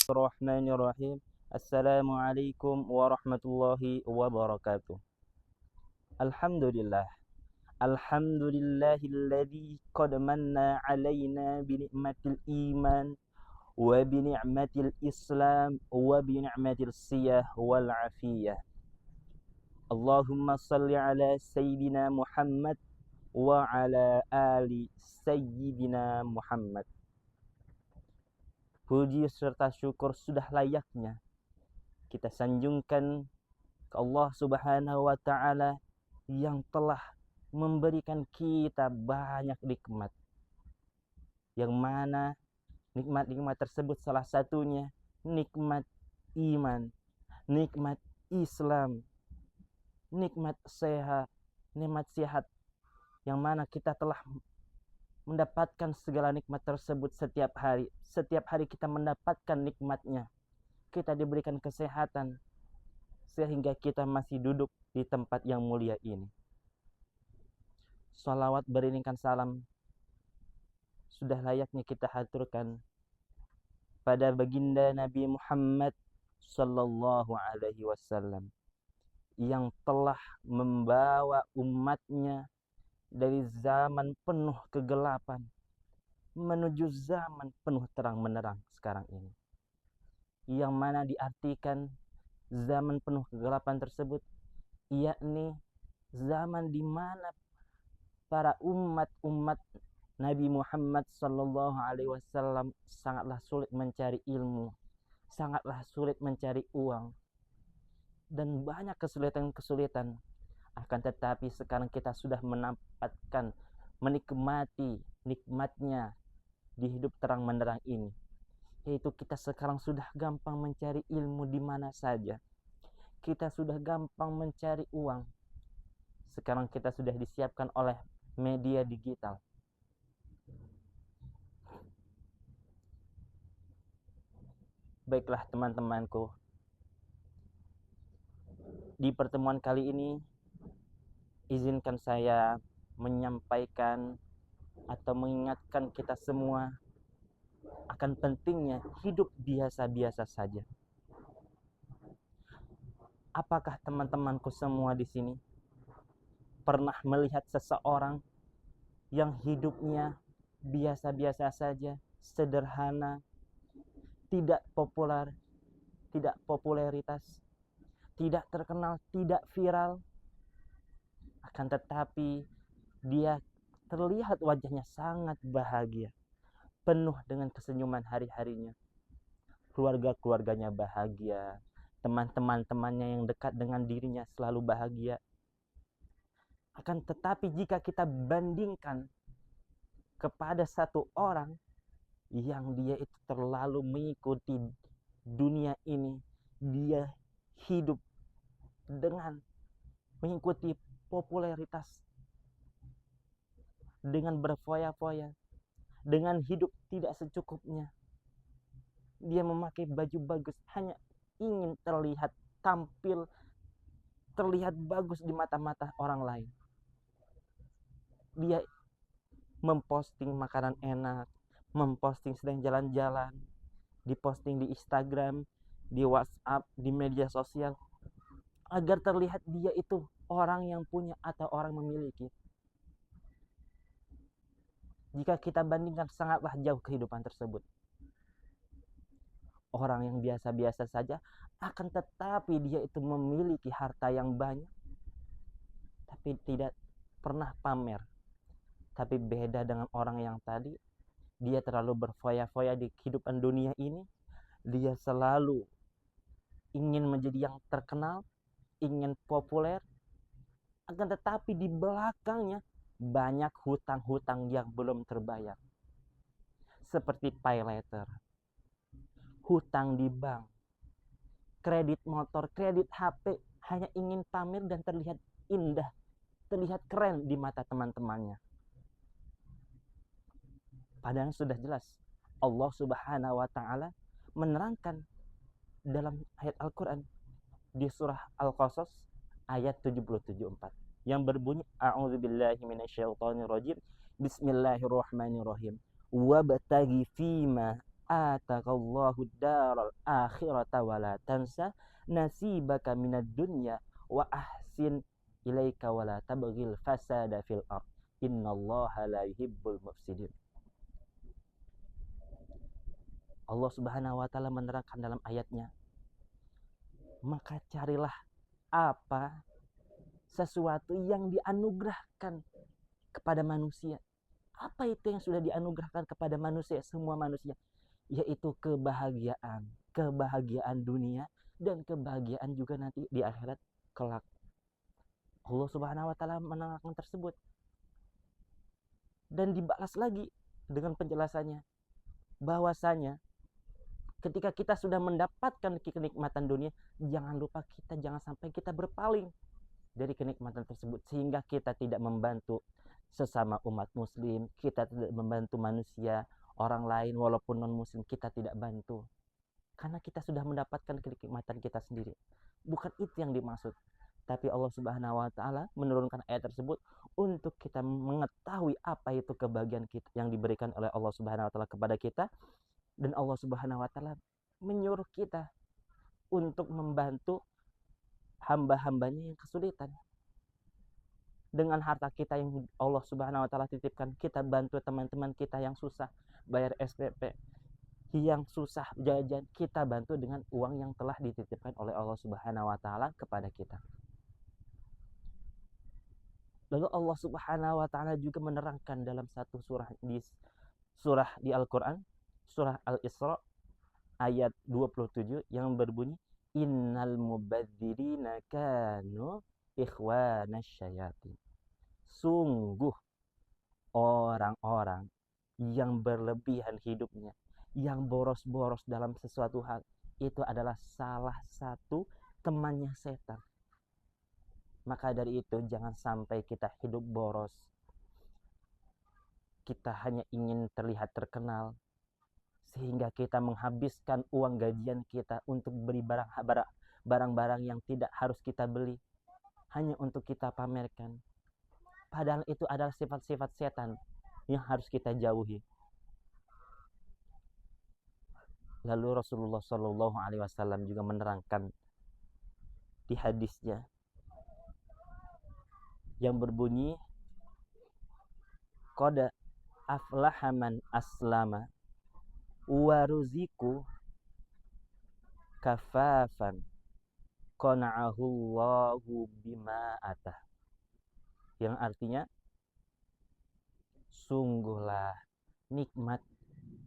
Bismillahirrahmanirrahim. Assalamualaikum warahmatullahi wabarakatuh. Alhamdulillah. Alhamdulillahilladzi qad manna alaina bi ni'matil iman wa bi ni'matil islam wa bi ni'matil siyah wal afiyah. Allahumma salli ala sayyidina Muhammad wa ala ali sayyidina Muhammad. Puji serta syukur sudah layaknya kita sanjungkan ke Allah Subhanahu wa Ta'ala yang telah memberikan kita banyak nikmat, yang mana nikmat-nikmat tersebut salah satunya nikmat iman, nikmat Islam, nikmat sehat, yang mana kita telah mendapatkan segala nikmat tersebut setiap hari. Setiap hari kita mendapatkan nikmatnya. Kita diberikan kesehatan sehingga kita masih duduk di tempat yang mulia ini. Salawat beriringkan salam sudah layaknya kita haturkan pada baginda Nabi Muhammad sallallahu alaihi wasallam yang telah membawa umatnya dari zaman penuh kegelapan menuju zaman penuh terang menerang sekarang ini, yang mana diartikan zaman penuh kegelapan tersebut yakni zaman di mana para umat Nabi Muhammad sallallahu alaihi wasallam sangatlah sulit mencari ilmu, sangatlah sulit mencari uang, dan banyak kesulitan-kesulitan. Akan tetapi sekarang kita sudah menikmati nikmatnya di hidup terang menerang ini, yaitu kita sekarang sudah gampang mencari ilmu di mana saja. Kita sudah gampang mencari uang. Sekarang kita sudah disiapkan oleh media digital. Baiklah teman-temanku, di pertemuan kali ini izinkan saya menyampaikan atau mengingatkan kita semua akan pentingnya hidup biasa-biasa saja. Apakah teman-temanku semua di sini pernah melihat seseorang yang hidupnya biasa-biasa saja, sederhana, tidak populer, tidak popularitas, tidak terkenal, tidak viral, akan tetapi dia terlihat wajahnya sangat bahagia, penuh dengan kesenyuman hari-harinya. Keluarga-keluarganya bahagia, teman-temannya yang dekat dengan dirinya selalu bahagia. Akan tetapi jika kita bandingkan kepada satu orang yang dia itu terlalu mengikuti dunia ini, dia hidup dengan mengikuti popularitas, dengan berfoya-foya, dengan hidup tidak secukupnya. Dia memakai baju bagus hanya ingin terlihat tampil, terlihat bagus di mata-mata orang lain. Dia memposting makanan enak, memposting sedang jalan-jalan, diposting di Instagram, di WhatsApp, di media sosial, agar terlihat dia itu orang yang punya atau orang memiliki. Jika kita bandingkan, sangatlah jauh kehidupan tersebut. Orang yang biasa-biasa saja, akan tetapi dia itu memiliki harta yang banyak, tapi tidak pernah pamer. Tapi beda dengan orang yang tadi, dia terlalu berfoya-foya di kehidupan dunia ini. Dia selalu ingin menjadi yang terkenal, ingin populer, akan tetapi di belakangnya banyak hutang-hutang yang belum terbayar, seperti pay later, hutang di bank, kredit motor, kredit HP, hanya ingin pamer dan terlihat indah, terlihat keren di mata teman-temannya. Padahal sudah jelas Allah Subhanahu wa Ta'ala menerangkan dalam ayat Al-Quran di surah Al-Qasas ayat 77:4 yang berbunyi a'udzubillahi minasyaitonirrajim bismillahirrahmanirrahim wabtaghi fima atakallahu daral akhirata wala tansa nasibaka minad dunya wa ahsin ilaika wala tabghil fasada fil ard innallaha la yuhibbul mufsidin. Allah Subhanahu wa taala menerangkan dalam ayatnya, maka carilah apa sesuatu yang dianugerahkan kepada manusia. Apa itu yang sudah dianugerahkan kepada manusia, semua manusia? Yaitu kebahagiaan, kebahagiaan dunia dan kebahagiaan juga nanti di akhirat kelak. Allah Subhanahu wa taala menerangkan tersebut. Dan dibalas lagi dengan penjelasannya bahwasanya ketika kita sudah mendapatkan kenikmatan dunia, jangan lupa jangan sampai kita berpaling dari kenikmatan tersebut sehingga kita tidak membantu sesama umat muslim, kita tidak membantu manusia orang lain walaupun non muslim, kita tidak bantu karena kita sudah mendapatkan kenikmatan kita sendiri. Bukan itu yang dimaksud, tapi Allah Subhanahu wa taala menurunkan ayat tersebut untuk kita mengetahui apa itu kebahagiaan kita yang diberikan oleh Allah Subhanahu wa taala kepada kita, dan Allah Subhanahu wa taala menyuruh kita untuk membantu hamba-hambanya yang kesulitan. Dengan harta kita yang Allah Subhanahu wa taala titipkan, kita bantu teman-teman kita yang susah bayar SPP, yang susah jajan, kita bantu dengan uang yang telah dititipkan oleh Allah Subhanahu wa taala kepada kita. Lalu Allah Subhanahu wa taala juga menerangkan dalam satu surah di Al-Qur'an, surah Al-Isra ayat 27 yang berbunyi, innal mubadzirina kanu ikhwanasy syayatin. Sungguh orang-orang yang berlebihan hidupnya, yang boros-boros dalam sesuatu hal, itu adalah salah satu temannya setan. Maka dari itu jangan sampai kita hidup boros. Kita hanya ingin terlihat terkenal sehingga kita menghabiskan uang gajian kita untuk beli barang-barang yang tidak harus kita beli hanya untuk kita pamerkan. Padahal itu adalah sifat-sifat setan yang harus kita jauhi. Lalu Rasulullah Shallallahu Alaihi Wasallam juga menerangkan di hadisnya yang berbunyi, qad aflaha man aslama wa ruziku kafafan qana'ahu Allahu bima atah. Yang artinya, sungguhlah nikmat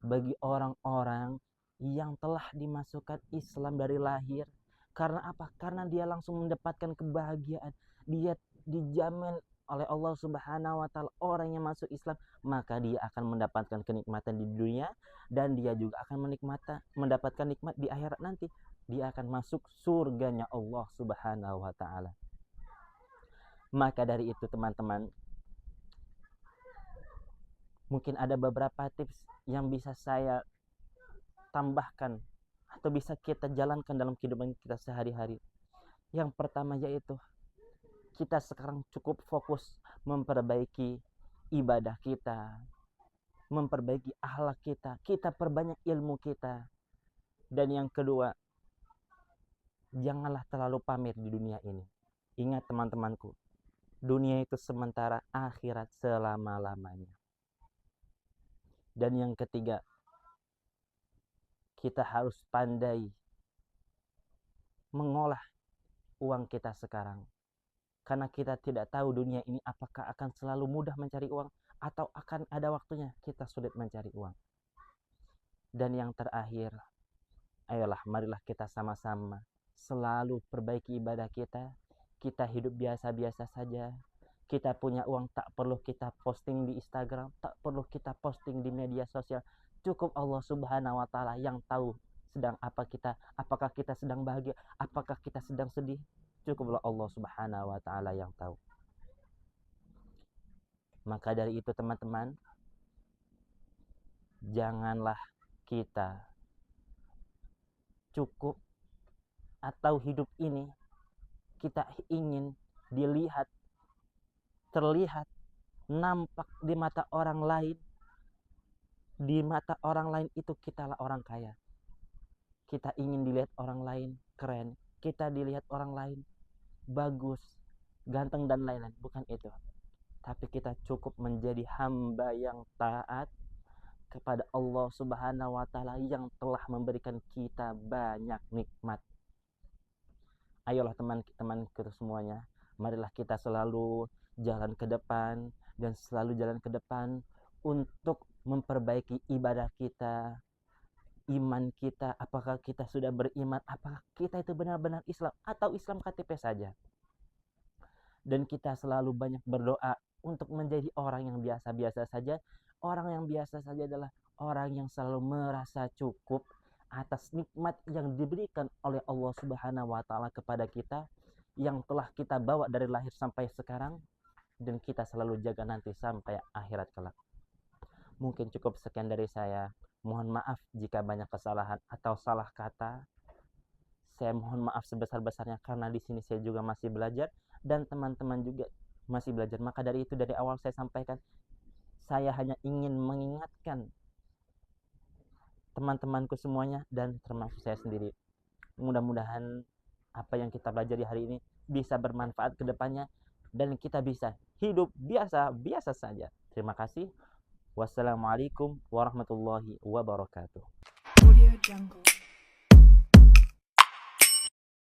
bagi orang-orang yang telah dimasukkan Islam dari lahir. Karena apa? Karena dia langsung mendapatkan kebahagiaan. Dia dijamin oleh Allah Subhanahu wa taala, orang yang masuk Islam maka dia akan mendapatkan kenikmatan di dunia dan dia juga akan mendapatkan nikmat di akhirat nanti. Dia akan masuk surganya Allah Subhanahu wa taala. Maka dari itu teman-teman, mungkin ada beberapa tips yang bisa saya tambahkan atau bisa kita jalankan dalam kehidupan kita sehari-hari. Yang pertama yaitu kita sekarang cukup fokus memperbaiki ibadah kita, memperbaiki akhlak kita, kita perbanyak ilmu kita. Dan yang kedua, janganlah terlalu pamer di dunia ini. Ingat teman-temanku, dunia itu sementara, akhirat selama-lamanya. Dan yang ketiga, kita harus pandai mengolah uang kita sekarang. Karena kita tidak tahu dunia ini apakah akan selalu mudah mencari uang atau akan ada waktunya kita sulit mencari uang. Dan yang terakhir, ayolah marilah kita sama-sama selalu perbaiki ibadah kita. Kita hidup biasa-biasa saja. Kita punya uang tak perlu kita posting di Instagram, tak perlu kita posting di media sosial. Cukup Allah Subhanahu wa taala yang tahu sedang apakah kita sedang bahagia, apakah kita sedang sedih. Cukuplah Allah Subhanahu wa taala yang tahu. Maka dari itu teman-teman, janganlah kita cukup atau hidup ini kita ingin dilihat, terlihat, nampak di mata orang lain Di mata orang lain itu kitalah orang kaya. Kita ingin dilihat orang lain keren, kita dilihat orang lain bagus, ganteng dan lain-lain. Bukan itu. Tapi kita cukup menjadi hamba yang taat kepada Allah Subhanahu wa taala yang telah memberikan kita banyak nikmat. Ayolah teman-teman kita semuanya, marilah kita selalu jalan ke depan dan selalu jalan ke depan untuk memperbaiki ibadah kita, iman kita. Apakah kita sudah beriman, apakah kita itu benar-benar Islam atau Islam KTP saja. Dan kita selalu banyak berdoa untuk menjadi orang yang biasa-biasa saja. Orang yang biasa saja adalah orang yang selalu merasa cukup atas nikmat yang diberikan oleh Allah Subhanahu wa taala kepada kita, yang telah kita bawa dari lahir sampai sekarang, dan kita selalu jaga nanti sampai akhirat kelak. Mungkin cukup sekian dari saya. Mohon maaf jika banyak kesalahan atau salah kata. Saya mohon maaf sebesar-besarnya karena di sini saya juga masih belajar dan teman-teman juga masih belajar. Maka dari itu dari awal saya sampaikan, saya hanya ingin mengingatkan teman-temanku semuanya dan termasuk saya sendiri. Mudah-mudahan apa yang kita pelajari hari ini bisa bermanfaat ke depannya dan kita bisa hidup biasa-biasa saja. Terima kasih. Wassalamualaikum warahmatullahi wabarakatuh.